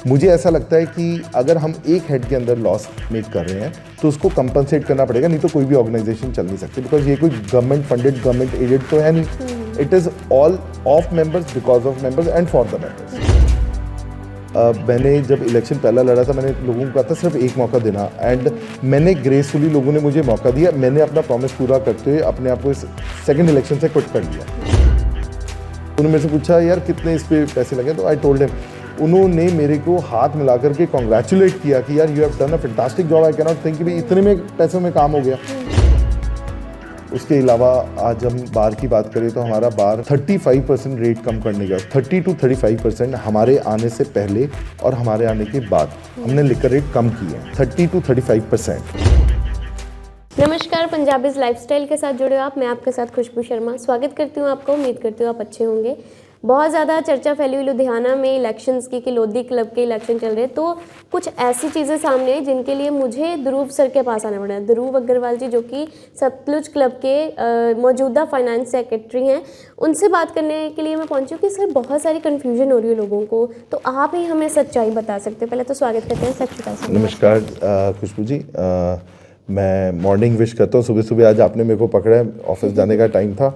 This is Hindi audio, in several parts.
मुझे ऐसा लगता है कि अगर हम एक हेड के अंदर लॉस मेक कर रहे हैं तो उसको कंपनसेट करना पड़ेगा, नहीं तो कोई भी ऑर्गेनाइजेशन चल नहीं सकती, बिकॉज ये कोई गवर्नमेंट फंडेड गवर्नमेंट एडेड तो है नहीं। It is all of members, because of members and for the members. मैंने जब इलेक्शन पहला लड़ा था, मैंने लोगों को कहा था सिर्फ एक मौका देना, एंड मैंने ग्रेसफुली, लोगों ने मुझे मौका दिया, मैंने अपना प्रॉमिस पूरा करते हुए अपने आप को इस सेकंड इलेक्शन से क्विट कर लिया। उन्होंने मेरे से पूछा यार कितने इस पे पैसे लगे, तो आई टोल्ड हिम। उन्होंने मेरे को हाथ मिला करके कॉन्ग्रेचुलेट किया कि यार you have done a fantastic job, I can not think कि इतने में पैसों में काम हो गया। उसके अलावा आज हम बार की बात करें तो हमारा बार 35% रेट कम करने का, 30 to 35% हमारे आने से पहले और हमारे आने के बाद हमने लिकर रेट कम किए हैं, 30 to 35%। नमस्कार, पंजाबीज लाइफस्टाइल के साथ जुड़े हो आप। मैं आपके साथ खुशबू शर्मा स्वागत करती हूँ आपको। उम्मीद करती हूँ आप अच्छे होंगे। बहुत ज़्यादा चर्चा फैली हुई लुधियाना में इलेक्शंस की लोधी क्लब के इलेक्शन चल रहे हैं, तो कुछ ऐसी चीज़ें सामने आई जिनके लिए मुझे ध्रुव सर के पास आना पड़ा। ध्रुव अग्रवाल जी जो कि सतलुज क्लब के मौजूदा फाइनेंस सेक्रेटरी हैं, उनसे बात करने के लिए मैं पहुंची हूँ कि सर बहुत सारी कन्फ्यूजन हो रही है लोगों को, तो आप ही हमें सच्चाई बता सकते हैं। पहले तो स्वागत करते हैं सच। नमस्कार खुशबू जी, मैं मॉर्निंग विश करता हूँ। सुबह सुबह आज आपने मेरे को पकड़ा है, ऑफिस जाने का टाइम था।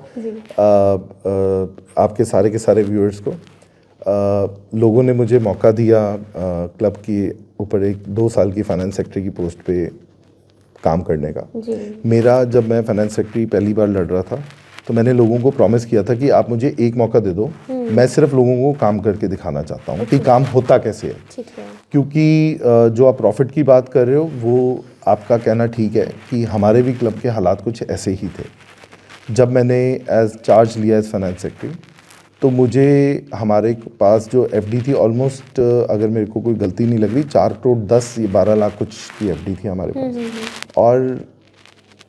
आपके सारे के सारे व्यूअर्स को लोगों ने मुझे मौका दिया क्लब के ऊपर एक 2 साल की फाइनेंस सेक्रेटरी की पोस्ट पे काम करने का। मेरा जब मैं फाइनेंस सेक्रेटरी पहली बार लड़ रहा था तो मैंने लोगों को प्रॉमिस किया था कि आप मुझे एक मौका दे दो, मैं सिर्फ लोगों को काम करके दिखाना चाहता हूँ कि काम होता कैसे है। क्योंकि जो आप प्रॉफिट की बात कर रहे हो वो आपका कहना ठीक है कि हमारे भी क्लब के हालात कुछ ऐसे ही थे। जब मैंने एज चार्ज लिया एज फाइनेंस सेक्रेटरी तो मुझे हमारे पास जो एफडी थी ऑलमोस्ट, अगर मेरे को कोई गलती नहीं लग रही, 4 करोड़ 10 या 12 लाख कुछ की एफडी थी हमारे पास, और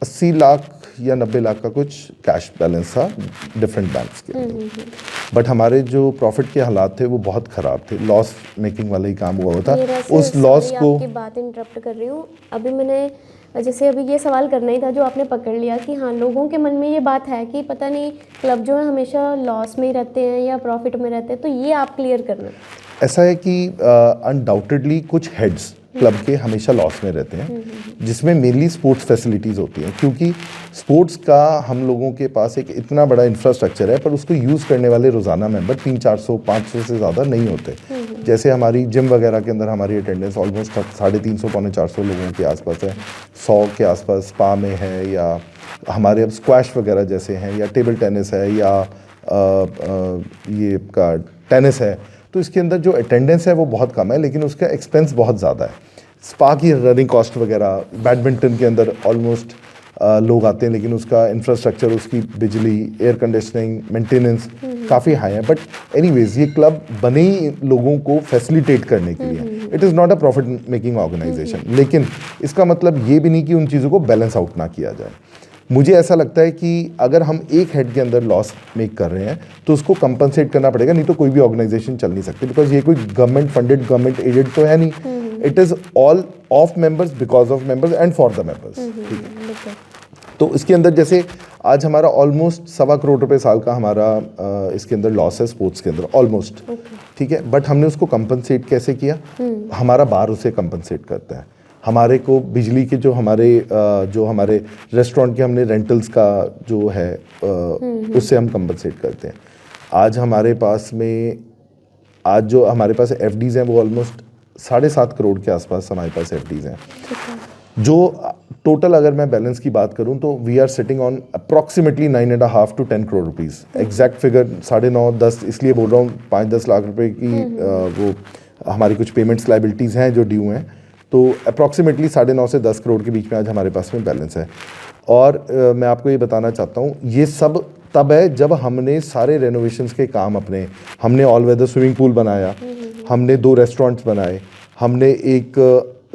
80 लाख या 90 लाख का कुछ कैश बैलेंस था डिफरेंट बैंक्स के अंदर। बट हमारे जो प्रॉफिट के हालात थे वो बहुत ख़राब थे, लॉस मेकिंग वाला ही काम हुआ था। उस लॉस को, आपकी बात इंटरप्ट कर रही हूँ, अभी मैंने जैसे अभी ये सवाल करना ही था जो आपने पकड़ लिया कि हाँ लोगों के मन में ये बात है कि पता नहीं क्लब जो है हमेशा लॉस में ही रहते हैं या प्रॉफिट में रहते हैं, तो ये आप क्लियर करना। ऐसा है कि अनडाउटेडली कुछ हेड्स क्लब के हमेशा लॉस में रहते हैं, जिसमें मेनली स्पोर्ट्स फैसिलिटीज़ होती हैं, क्योंकि स्पोर्ट्स का हम लोगों के पास एक इतना बड़ा इंफ्रास्ट्रक्चर है, पर उसको यूज़ करने वाले रोज़ाना मेंबर 300-400-500 से ज़्यादा नहीं होते। जैसे हमारी जिम वगैरह के अंदर हमारी अटेंडेंस ऑलमोस्ट 350-400 लोगों के आसपास है, 100 के आसपास स्पा में है, या हमारे अब स्क्वैश वगैरह जैसे हैं, या टेबल टेनिस है, या ये का टेनिस है। तो इसके अंदर जो अटेंडेंस है वो बहुत कम है, लेकिन उसका एक्सपेंस बहुत ज़्यादा है। स्पा की रनिंग कॉस्ट वगैरह, बैडमिंटन के अंदर ऑलमोस्ट लोग आते हैं, लेकिन उसका इंफ्रास्ट्रक्चर, उसकी बिजली, एयर कंडीशनिंग, मेंटेनेंस काफ़ी हाई है। बट एनीवेज ये क्लब बने ही लोगों को फैसिलिटेट करने के लिए। It is not a profit making organisation, लेकिन इसका मतलब ये भी नहीं कि उन चीज़ों को बैलेंस आउट ना किया जाए। मुझे ऐसा लगता है कि अगर हम एक हेड के अंदर लॉस मेक कर रहे हैं तो उसको कंपनसेट करना पड़ेगा, नहीं तो कोई भी ऑर्गेनाइजेशन चल नहीं सकती, बिकॉज ये कोई गवर्नमेंट फंडेड गवर्नमेंट एडेड तो है नहीं। It is all of members, because of members and for the members. ठीक है, तो इसके अंदर जैसे आज हमारा ऑलमोस्ट 1.25 करोड़ रुपए साल का हमारा इसके अंदर लॉस है स्पोर्ट्स के अंदर ऑलमोस्ट। ठीक है, बट हमने उसको कंपनसेट कैसे किया? हमारा बार उसे कंपनसेट करता है। हमारे को बिजली के जो हमारे रेस्टोरेंट के हमने रेंटल्स का जो है उससे हम कंपनसेट करते हैं। आज हमारे पास जो हमारे पास एफडीज़ हैं वो ऑलमोस्ट 7.5 करोड़ के आसपास हमारे पास एफडीज़ हैं। जो टोटल अगर मैं बैलेंस की बात करूं तो we are sitting on approximately 9.5 to 10 crore rupees. Exact figure 9.5-10 इसलिए बोल रहा हूँ, 5-10 लाख रुपए की वो हमारी कुछ पेमेंट्स लाइबिलिटीज़ हैं जो ड्यू हैं, तो अप्रॉक्सीमेटली 9.5 से 10 करोड़ के बीच में आज हमारे पास में बैलेंस है। और मैं आपको ये बताना चाहता हूँ, ये सब तब है जब हमने सारे रेनोवेशंस के काम हमने ऑल वेदर स्विमिंग पूल बनाया, हमने 2 रेस्टोरेंट्स बनाए, हमने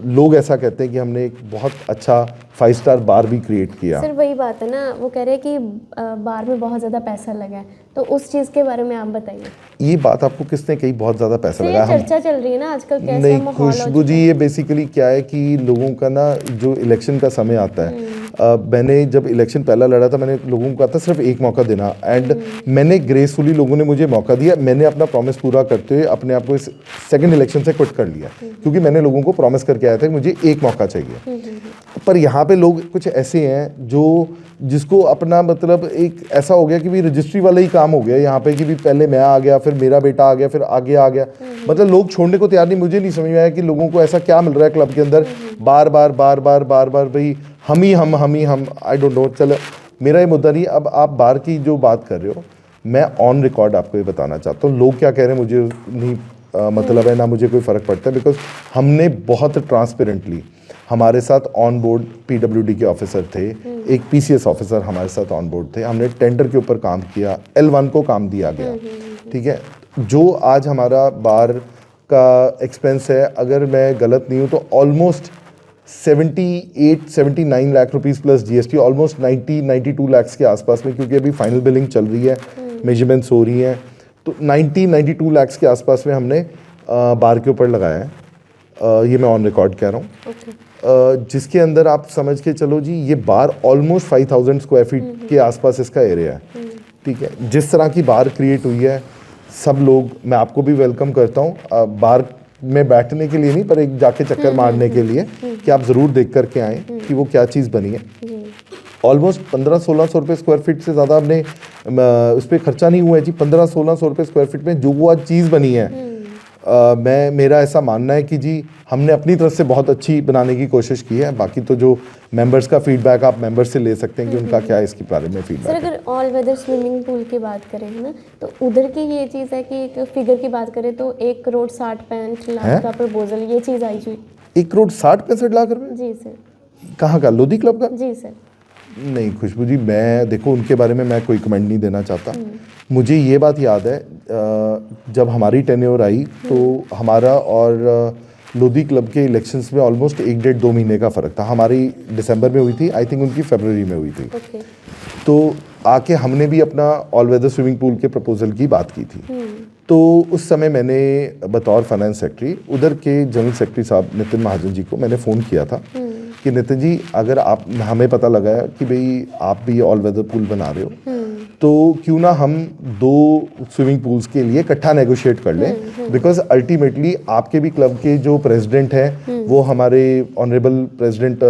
लोग ऐसा कहते हैं कि हमने एक बहुत अच्छा 5 स्टार बार भी क्रिएट किया। सर वही बात है ना, वो कह रहे हैं कि बार में बहुत ज़्यादा पैसा लगा है, तो उस चीज़ के बारे में आप बताइए। ये बात आपको किसने कही बहुत ज़्यादा पैसा तो लगा? ये चर्चा चल रही है ना आजकल, कैसा नहीं माहौल हो खुशबू जी, ये बेसिकली क्या है कि लोगों का ना जो इलेक्शन का समय आता है, मैंने जब इलेक्शन पहला लड़ा था मैंने लोगों को कहा था सिर्फ एक मौका देना, एंड मैंने ग्रेसफुली लोगों ने मुझे मौका दिया। मैंने अपना प्रॉमिस पूरा करते हुए अपने आप को इस सेकंड इलेक्शन से क्विट कर लिया, क्योंकि मैंने लोगों को प्रॉमिस करके आया था कि मुझे एक मौका चाहिए। पर यहाँ पे लोग कुछ ऐसे हैं जो जिसको अपना मतलब एक ऐसा हो गया कि भी रजिस्ट्री वाला ही काम हो गया यहाँ पे, कि भी पहले मैं आ गया, फिर मेरा बेटा आ गया, फिर आगे आ गया, मतलब लोग छोड़ने को तैयार नहीं। मुझे नहीं समझ में आया कि लोगों को ऐसा क्या मिल रहा है क्लब के अंदर, बार बार बार बार बार बार भाई हम ही हम, आई डोंट नो। चलो मेरा ये मुद्दा नहीं। अब आप बार की जो बात कर रहे हो, मैं ऑन रिकॉर्ड आपको ये बताना चाहता हूँ, लोग क्या कह रहे हैं मुझे नहीं मतलब है ना, मुझे कोई फ़र्क पड़ता है, बिकॉज हमने बहुत ट्रांसपेरेंटली, हमारे साथ ऑन बोर्ड पीडब्ल्यूडी के ऑफिसर थे, एक पीसीएस ऑफिसर हमारे साथ ऑन बोर्ड थे, हमने टेंडर के ऊपर काम किया, L1 को काम दिया गया, ठीक है। जो आज हमारा बार का एक्सपेंस है, अगर मैं गलत नहीं हूँ तो almost 78-79 lakh rupees plus GST, almost 90-92 lakh के आसपास में, क्योंकि अभी फाइनल बिलिंग चल रही है, मेजरमेंट्स हो रही हैं, तो 90-92 लाख के आसपास में हमने बार के ऊपर लगाया है। ये मैं ऑन रिकॉर्ड कह रहा हूँ। जिसके अंदर आप समझ के चलो जी, ये बार ऑलमोस्ट 5000 स्क्वायर फीट के आसपास इसका एरिया है, ठीक है। जिस तरह की बार क्रिएट हुई है, सब लोग, मैं आपको भी वेलकम करता हूँ बार में बैठने के लिए नहीं, पर एक जाके चक्कर मारने के लिए, कि आप ज़रूर देख करके आएँ कि वो क्या चीज़ बनी है। ऑलमोस्ट 1500-1600 रुपये स्क्वायर फीट से ज़्यादा हमने उस पर खर्चा नहीं हुआ है जी। 1500-1600 रुपये स्क्वायर फीट में जो वो आज चीज़ बनी है, मेरा ऐसा मानना है कि जी हमने अपनी तरफ से बहुत अच्छी बनाने की कोशिश की है। बाकी तो जो मेंबर्स का फीडबैक आप मेंबर्स से ले सकते हैं कि उनका क्या है इसके बारे में फीडबैक। सर अगर ऑल वेदर स्विमिंग पूल की बात करें है ना, तो उधर की ये चीज़ है कि एक फिगर की बात करें तो 1,60,65 लाख का प्रपोजल, ये चीज़ आई हुई। 1,60,65 लाख रुपये? जी सर। कहाँ का? लोधी क्लब का? जी सर। नहीं खुशबू जी, मैं देखो उनके बारे में मैं कोई कमेंट नहीं देना चाहता। मुझे ये बात याद है, जब हमारी टेन्योर आई तो हमारा और लोधी क्लब के इलेक्शंस में ऑलमोस्ट 1-1.5-2 महीने का फ़र्क था। हमारी दिसंबर में हुई थी, आई थिंक उनकी फरवरी में हुई थी। ओके। तो आके हमने भी अपना ऑल वेदर स्विमिंग पूल के प्रपोजल की बात की थी। तो उस समय मैंने बतौर फाइनेंस सेक्रेटरी उधर के जनरल सेक्रेटरी साहब नितिन महाजन जी को मैंने फ़ोन किया था कि नितिन जी, अगर आप, हमें पता लगा है कि भाई आप भी ऑल वेदर पूल बना रहे हो, तो क्यों ना हम 2 स्विमिंग पूल्स के लिए इकट्ठा नेगोशिएट कर लें, बिकॉज अल्टीमेटली आपके भी क्लब के जो प्रेसिडेंट हैं वो हमारे ऑनरेबल प्रेसिडेंट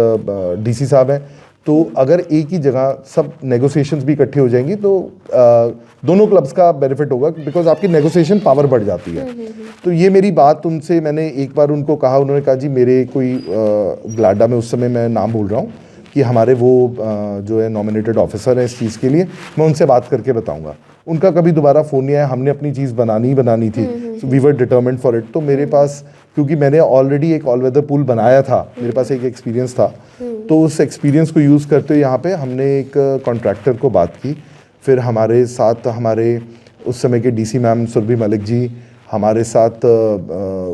डीसी साहब हैं। तो अगर एक ही जगह सब नेगोशिएशंस भी इकट्ठे हो जाएंगी तो दोनों क्लब्स का बेनिफिट होगा, बिकॉज आपकी नेगोशिएशन पावर बढ़ जाती है। तो ये मेरी बात उनसे मैंने एक बार उनको कहा, उन्होंने कहा जी मेरे कोई ग्लाडा में, उस समय मैं नाम भूल रहा हूँ, कि हमारे वो जो है नॉमिनेटेड ऑफिसर है इस चीज़ के लिए, मैं उनसे बात करके बताऊंगा। उनका कभी दोबारा फ़ोन नहीं आया। हमने अपनी चीज़ बनानी ही बनानी थी, we were determined for it. तो मेरे पास, क्योंकि मैंने ऑलरेडी एक ऑल वेदर पूल बनाया था, मेरे पास एक एक्सपीरियंस था, तो उस एक्सपीरियंस को यूज़ करते हुए यहाँ पे हमने एक कॉन्ट्रैक्टर को बात की। फिर हमारे साथ हमारे उस समय के डीसी मैम सुरभि मलिक जी, हमारे साथ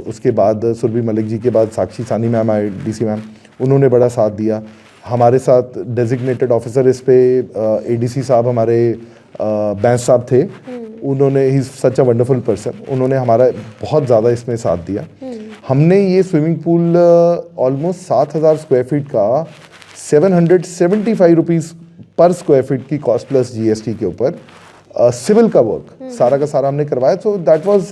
उसके बाद सुरभि मलिक जी के बाद साक्षी सानी मैम आए, डीसी मैम, उन्होंने बड़ा साथ दिया। हमारे साथ डेजिग्नेटेड ऑफिसर इस पे एडीसी साहब हमारे बैंस साहब थे, उन्होंने, he is such a wonderful person, उन्होंने हमारा बहुत ज़्यादा इसमें साथ दिया। हमने ये swimming pool almost 7,000 square feet का 775 रुपीज़ पर स्क्वायर फीट की कॉस्ट प्लस जीएसटी के ऊपर सिविल का वर्क सारा का सारा हमने करवाया। So that was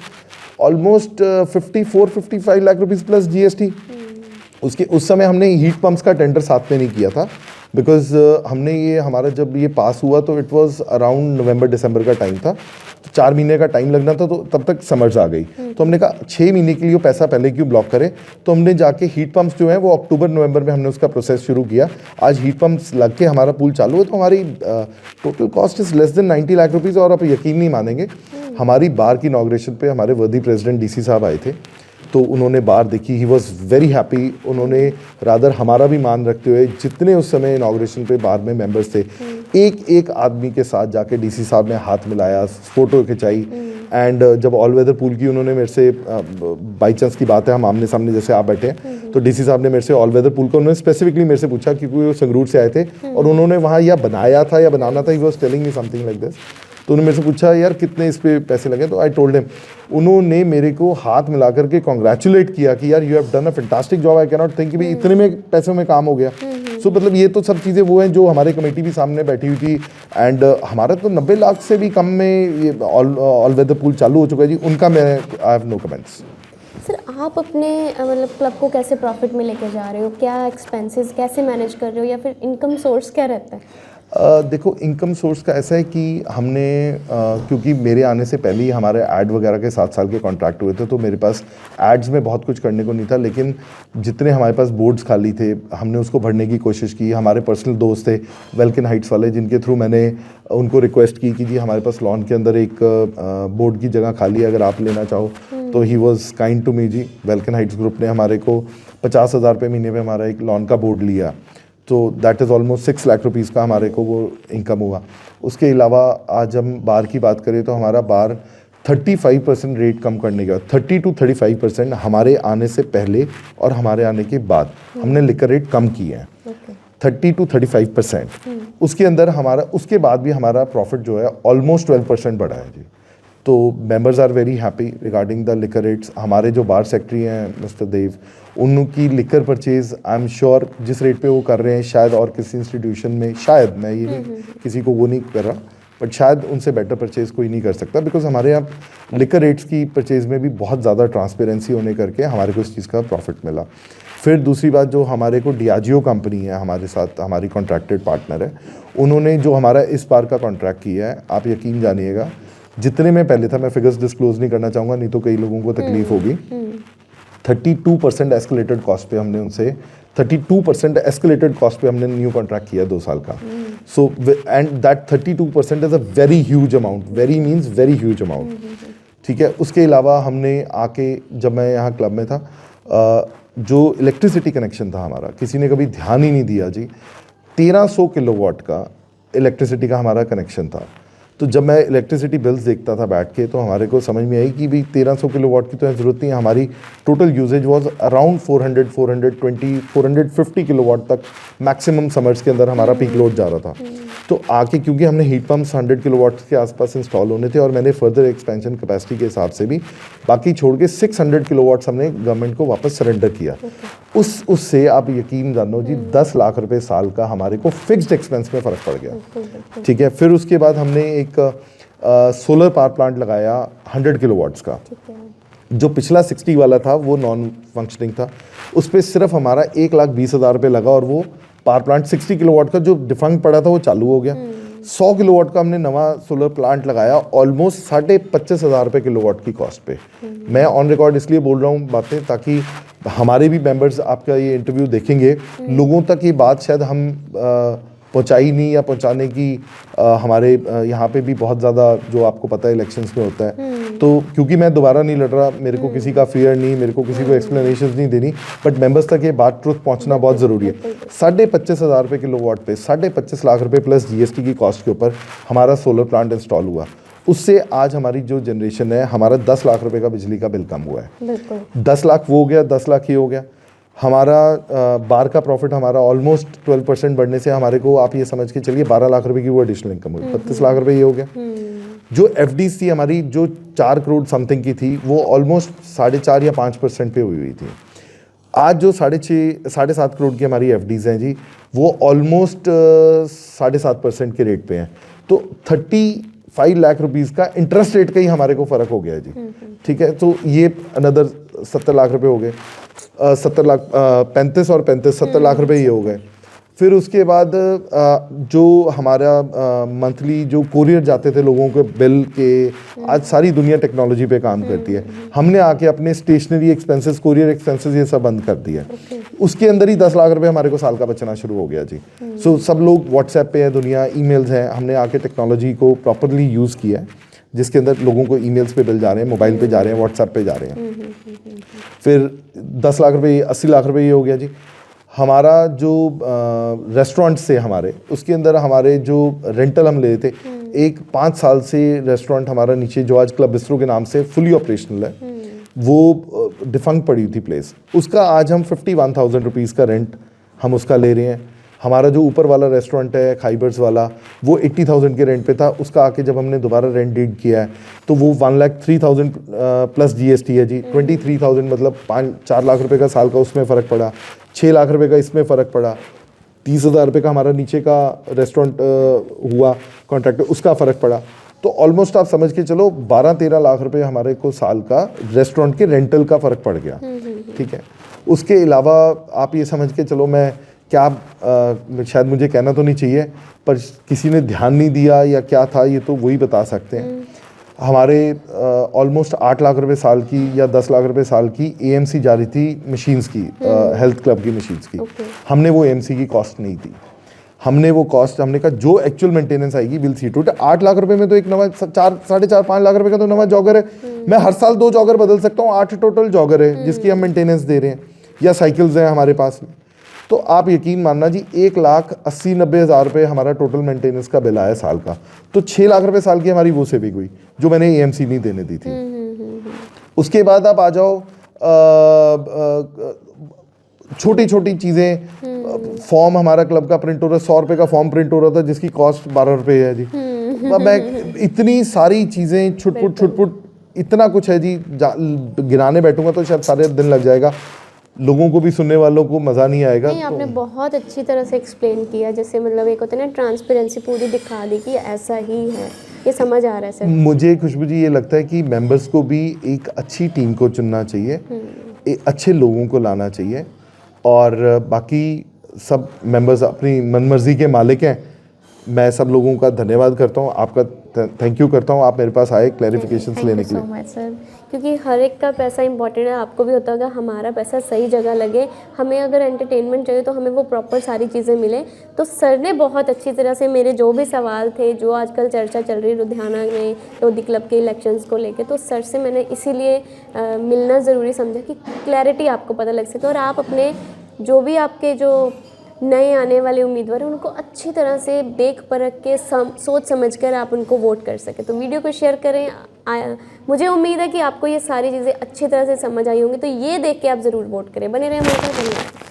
almost 54-55 lakh rupees plus GST. उसके उस समय हमने हीट पंप्स का टेंडर साथ में नहीं किया था, बिकॉज हमने ये, हमारा जब ये पास हुआ तो इट वाज अराउंड नवंबर-दिसंबर का टाइम था, तो 4 महीने का टाइम लगना था, तो तब तक समर्स आ गई। तो हमने कहा 6 महीने के लिए वो पैसा पहले क्यों ब्लॉक करें। तो हमने जाके हीट पंप्स जो है वो अक्टूबर-नवंबर में हमने उसका प्रोसेस शुरू किया। आज हीट पंप्स लग के हमारा पूल चालू है, तो हमारी total cost is less than 90 lakh rupees. और आप यकीन नहीं मानेंगे, हमारी बार की इनॉग्रेशन पे हमारे वर्दी प्रेसिडेंट डीसी साहब आए थे, तो उन्होंने बार देखी, ही वॉज वेरी हैप्पी। उन्होंने रादर हमारा भी मान रखते हुए, जितने उस समय इनॉग्रेशन पे बार में मेंबर्स थे, एक एक आदमी के साथ जाके डीसी साहब ने हाथ मिलाया, फ़ोटो खिंचाई। एंड जब ऑल वेदर पूल की उन्होंने मेरे से, बाई चांस की बात है, हम आमने सामने जैसे आप बैठे हैं, तो डीसी साहब ने मेरे से ऑल वेदर पूल का, उन्होंने स्पेसिफिकली मेरे से पूछा, क्योंकि वो संगरूर से आए थे और उन्होंने वहाँ या बनाया था या बनाना था, he was telling me something like this. तो उन्होंने मेरे से पूछा यार कितने इस पे पैसे लगे, तो आई टोल्ड हिम। उन्होंने मेरे को हाथ मिला करके कॉन्ग्रेचुलेट किया कि यार you have done a fantastic job, I can not think कि भाई इतने में पैसों में काम हो गया। सो मतलब ये तो सब चीज़ें वो हैं जो हमारे कमेटी भी सामने बैठी हुई थी। एंड हमारा तो 90 लाख से भी कम में ये ऑल वेदर पूल चालू हो चुका है जी, उनका मैं I have no comments. Sir आप अपने मतलब क्लब को कैसे प्रॉफिट में लेकर जा रहे हो, क्या एक्सपेंसेस कैसे मैनेज कर रहे हो, या फिर इनकम सोर्स क्या रहता है? देखो इनकम सोर्स का ऐसा है कि हमने क्योंकि मेरे आने से पहले ही हमारे ऐड वगैरह के 7 साल के कॉन्ट्रैक्ट हुए थे, तो मेरे पास एड्स में बहुत कुछ करने को नहीं था, लेकिन जितने हमारे पास बोर्ड्स खाली थे हमने उसको भरने की कोशिश की। हमारे पर्सनल दोस्त थे वेल्कन हाइट्स वाले, जिनके थ्रू मैंने उनको रिक्वेस्ट की कि जी हमारे पास लॉन के अंदर एक बोर्ड की जगह खाली है, अगर आप लेना चाहो। तो he was kind to me जी। वेल्कन हाइट्स ग्रुप ने हमारे को 50,000 रुपये महीने में हमारा एक लॉन का बोर्ड लिया, तो that is almost 6 lakh rupees का हमारे को वो इनकम हुआ। उसके अलावा आज हम बार की बात करें तो हमारा बार 35% रेट कम करने का, 30 to 35% हमारे आने से पहले और हमारे आने के बाद हमने लिकर रेट कम किए हैं। 30 to 35%। उसके अंदर हमारा उसके बाद भी हमारा प्रॉफिट जो है ऑलमोस्ट 12% बढ़ा है जी। तो members are very happy regarding the liquor rates. हमारे जो बार सेक्रेटरी हैं मिस्टर देव, उनकी liquor purchase I am sure जिस रेट पे वो कर रहे हैं शायद और किसी इंस्टीट्यूशन में, शायद मैं ये नहीं किसी को वो नहीं कर रहा, बट शायद उनसे बेटर परचेज कोई नहीं कर सकता, बिकॉज हमारे यहाँ लिकर रेट्स की परचेज में भी बहुत ज़्यादा ट्रांसपेरेंसी होने करके हमारे को इस चीज़ का प्रॉफिट मिला। फिर दूसरी बात, जो हमारे को डियाजियो कंपनी है हमारे साथ, हमारी कॉन्ट्रैक्टेड पार्टनर है, उन्होंने जो हमारा इस बार का कॉन्ट्रैक्ट किया है, आप यकीन जानिएगा जितने में पहले था, मैं फिगर्स डिस्क्लोज नहीं करना चाहूँगा नहीं तो कई लोगों को तकलीफ होगी, 32% एस्केलेटेड कॉस्ट पे हमने उनसे 32% एस्केलेटेड कॉस्ट पे हमने न्यू कॉन्ट्रैक्ट किया 2 साल का। So and that 32% is a very huge amount, very means very huge amount, ठीक है। उसके अलावा हमने आके, जब मैं यहाँ क्लब में था, जो इलेक्ट्रिसिटी कनेक्शन था हमारा, किसी ने कभी ध्यान ही नहीं दिया जी, 1300 किलोवाट का इलेक्ट्रिसिटी का हमारा कनेक्शन था। तो जब मैं इलेक्ट्रिसिटी बिल्स देखता था बैठ के, तो हमारे को समझ में आई कि भाई 1300 किलोवाट की तो ज़रूरत नहीं है। हमारी total usages was around 450 kilowatt तक मैक्सिमम समर्स के अंदर हमारा पीक लोड जा रहा था। तो आके क्योंकि हमने हीट पम्प्स 100 किलोवाट के आसपास इंस्टॉल होने थे, और मैंने फर्दर एक्सपेंशन कैपेसिटी के हिसाब से भी बाकी छोड़ के 600 किलोवाट्स हमने गवर्नमेंट को वापस सरेंडर किया। उससे आप यकीन जानो जी 10 लाख रुपए साल का हमारे को फिक्स्ड एक्सपेंस में फ़र्क पड़ गया, ठीक है। फिर उसके बाद हमने एक सोलर पावर प्लांट लगाया 100 किलोवाट्स का। जो पिछला 60 वाला था वो नॉन फंक्शनिंग था, उस पर सिर्फ हमारा 1,20,000 रुपये लगा, और वो पावर प्लांट 60 किलोवाट का जो डिफंक्ट पड़ा था वो चालू हो गया। 100 किलोवाट का हमने नवा सोलर प्लांट लगाया, ऑलमोस्ट 25,500 रुपये किलोवाट की कॉस्ट पे। मैं ऑन रिकॉर्ड इसलिए बोल रहा हूँ बातें ताकि हमारे भी मेंबर्स आपका ये इंटरव्यू देखेंगे, लोगों तक ये बात शायद हम पहुंचाई नहीं, या पहुंचाने की हमारे यहाँ पे भी बहुत ज़्यादा, जो आपको पता है इलेक्शंस में होता है, तो क्योंकि मैं दोबारा नहीं लड़ रहा, मेरे को किसी का फियर नहीं, मेरे को किसी को एक्सप्लेनेशंस नहीं देनी, बट मेंबर्स तक ये बात ट्रुथ पहुंचना बहुत ज़रूरी है। 25,500 रुपये किलोवाट पे 25.5 लाख रुपये प्लस GST की कॉस्ट के ऊपर हमारा सोलर प्लांट इंस्टॉल हुआ। उससे आज हमारी जो जनरेशन है, हमारा 10 लाख रुपये का बिजली का बिल कम हुआ है। 10 लाख वो हो गया, 10 लाख ये हो गया। हमारा बार का प्रॉफिट हमारा ऑलमोस्ट 12% बढ़ने से हमारे को, आप ये समझ के चलिए 12 लाख रुपए की वो एडिशनल इनकम हुई। 32 लाख रुपए ये हो गया। जो FDs थी हमारी, जो 4 करोड़ समथिंग की थी, वो ऑलमोस्ट 4.5 या 5% पे हुई थी। आज जो 6.5-7.5 करोड़ की हमारी FDs हैं जी, वो ऑलमोस्ट 7.5% के रेट पे हैं। तो 35 लाख रुपीज़ का इंटरेस्ट रेट का ही हमारे को फ़र्क हो गया है जी, ठीक है। तो ये अनदर 70 लाख रुपए हो गए, 70 लाख 35 और 35 70 लाख रुपए ये हो गए। फिर उसके बाद जो हमारा मंथली जो कोरियर जाते थे लोगों के बिल के, आज सारी दुनिया टेक्नोलॉजी पे काम करती है। हमने आके अपने स्टेशनरी एक्सपेंसेस, कोरियर एक्सपेंसेस ये सब बंद कर दिया। उसके अंदर ही 10 लाख रुपए हमारे को साल का बचना शुरू हो गया जी। सो सब लोग व्हाट्सएप पे है दुनिया, ईमेल्स हैं, हमने आके टेक्नोलॉजी को प्रॉपरली यूज़ किया है, जिसके अंदर लोगों को ईमेल्स पे बिल जा रहे हैं, मोबाइल पे जा रहे हैं, व्हाट्सएप पे जा रहे हैं। फिर 10 लाख रुपए 80 लाख रुपए ये हो गया जी। हमारा जो रेस्टोरेंट से हमारे, उसके अंदर हमारे जो रेंटल हम ले थे, एक 5 साल से रेस्टोरेंट हमारा नीचे जो आज क्लब बिस्ट्रो के नाम से फुली ऑपरेशनल है, वो डिफंक्ट पड़ी थी प्लेस, उसका आज हम 51,000 रुपीज़ का रेंट हम उसका ले रहे हैं। हमारा जो ऊपर वाला रेस्टोरेंट है खाइबर्स वाला, वो 80,000 के रेंट पे था। उसका आके जब हमने दोबारा रेंट डीड किया है तो वो 1,03,000 प्लस GST है जी। 23,000 मतलब 4 लाख रुपए का साल का उसमें फ़र्क पड़ा, 6 लाख रुपए का इसमें फ़र्क पड़ा, 30,000 रुपये का हमारा नीचे का रेस्टोरेंट हुआ कॉन्ट्रैक्ट, उसका फ़र्क पड़ा। तो ऑलमोस्ट आप समझ के चलो 12-13 लाख रुपए हमारे को साल का रेस्टोरेंट के रेंटल का फ़र्क पड़ गया। ठीक है, उसके अलावा आप ये समझ के चलो, मैं क्या शायद मुझे कहना तो नहीं चाहिए, पर किसी ने ध्यान नहीं दिया या क्या था ये तो वही बता सकते हैं। हमारे ऑलमोस्ट 8 लाख रुपए साल की या 10 लाख रुपए साल की AMC जा रही थी मशीन्स की, हेल्थ क्लब की मशीन्स की। हमने वो AMC की कॉस्ट नहीं दी, हमने वो कॉस्ट, हमने कहा जो एक्चुअल मेंटेनेंस आएगी will see to it. 8 lakh रुपए में तो एक नवा 4-4.5 लाख रुपए का तो नवा जॉगर है। मैं हर साल 2 जॉगर बदल सकता हूँ, 8 टोटल जॉगर है जिसकी हम मेंटेनेंस दे रहे हैं, या साइकिल्स हैं हमारे पास में। तो आप यकीन मानना जी 1,80,90,000 रुपये हमारा टोटल मेंटेनेंस का बिल आया साल का। तो 6 लाख रुपए साल की हमारी वो सेविंग हुई जो मैंने AMC नहीं देने दी थी। उसके बाद आप आ जाओ छोटी छोटी चीज़ें, फॉर्म हमारा क्लब का प्रिंट हो रहा है, 100 रुपये का फॉर्म प्रिंट हो रहा था जिसकी कॉस्ट 12 रुपये है जी। मैं इतनी सारी चीज़ें छुटपुट इतना कुछ है जी, गिनाने बैठूंगा तो शायद सारे दिन लग जाएगा, लोगों को भी, सुनने वालों को मज़ा नहीं आएगा। नहीं, आपने बहुत अच्छी तरह से एक्सप्लेन किया, जैसे मतलब एक होता है ना ट्रांसपेरेंसी पूरी दिखा दी कि ऐसा ही है, ये समझ आ रहा है सर। मुझे खुशबू जी ये लगता है कि मेंबर्स को भी एक अच्छी टीम को चुनना चाहिए, एक अच्छे लोगों को लाना चाहिए, और बाकी सब मेंबर्स अपनी मनमर्जी के मालिक हैं। मैं सब लोगों का धन्यवाद करता हूँ, आपका थैंक यू करता हूँ, आप मेरे पास आए क्लैरिफिकेशंस लेने के लिए। Thank you so much sir, क्योंकि हर एक का पैसा इंपॉर्टेंट है, आपको भी होता होगा हमारा पैसा सही जगह लगे, हमें अगर एंटरटेनमेंट चाहिए तो हमें वो प्रॉपर सारी चीज़ें मिले। तो सर ने बहुत अच्छी तरह से मेरे जो भी सवाल थे, जो आजकल चर्चा चल रही लुधियाना में लोधी क्लब के इलेक्शंस को लेके, तो सर से मैंने इसीलिए मिलना ज़रूरी समझा कि क्लैरिटी आपको पता लग सके, और आप अपने जो भी आपके जो नए आने वाले उम्मीदवार हैं उनको अच्छी तरह से देख परख के सोच समझ कर आप उनको वोट कर सकें। तो वीडियो को शेयर करें। मुझे उम्मीद है कि आपको ये सारी चीज़ें अच्छी तरह से समझ आई होंगी, तो ये देख के आप ज़रूर वोट करें। बने रहें हमारे साथ। धन्यवाद।